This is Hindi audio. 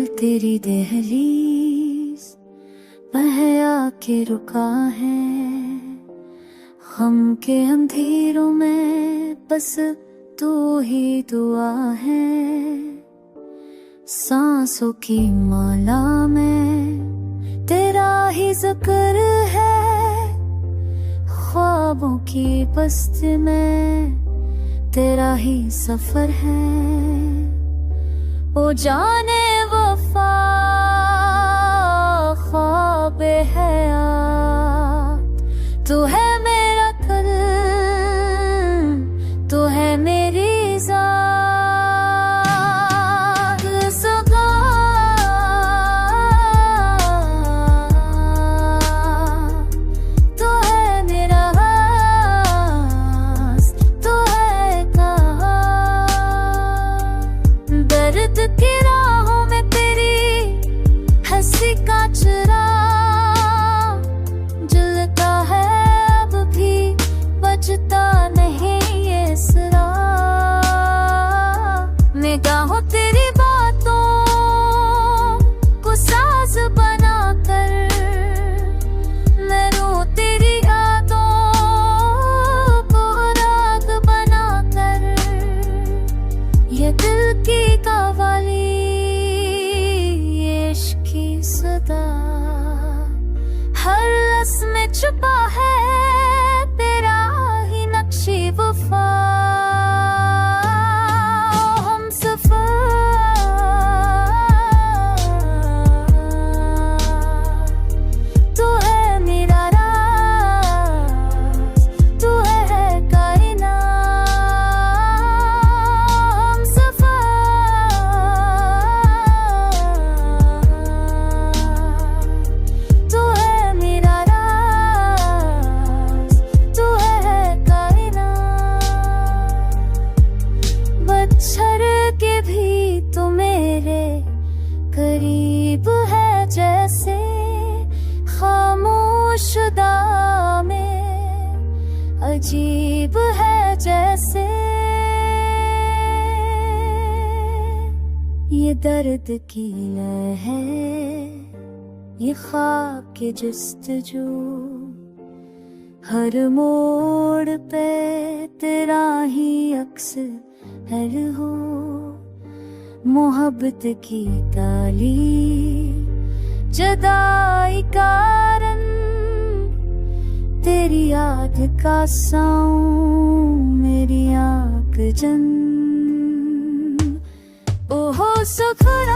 तेरी दहलीज पर आके रुका है। गम के अंधेरों में बस तू ही दुआ है। सांसों की माला में तेरा ही जिक्र है। ख्वाबों की बस्ती में तेरा ही सफर है। ओ जाने वफा ख्वाबे हयात, तू है मेरा कल, तू है मेरी जात। सगा तू है मेरा राज, तू है कहा। दर्द की राहों में तेरी हंसी का चुरा जलता है, अब भी बचता नहीं ये सिरा। निगाहों तेरी बातों को साज बना कर, मैं रो तेरी यादों को राग बना कर। ये दिल की कव्वाली, ये इश्क की सदा, हर लफ्ज़ में छुपा है तेरा ही नक्शे वफा। हम सफर तू है मेरा राज, तू है कायनात। हम सफर तू है मेरा राज, तू है कायनात। बच्छर के भी तू मेरे करीब है जैसे, खामोश खुदा में अजीब है जैसे। ये दर्द की लय है, ये ख्वाब के जस्तजू, हर मोड़ पे तेरा ही अक्स हर हो। मोहब्बत की ताली जदाई कारण, तेरी याद का साऊं मेरी आँख जन। ओहो सुखरा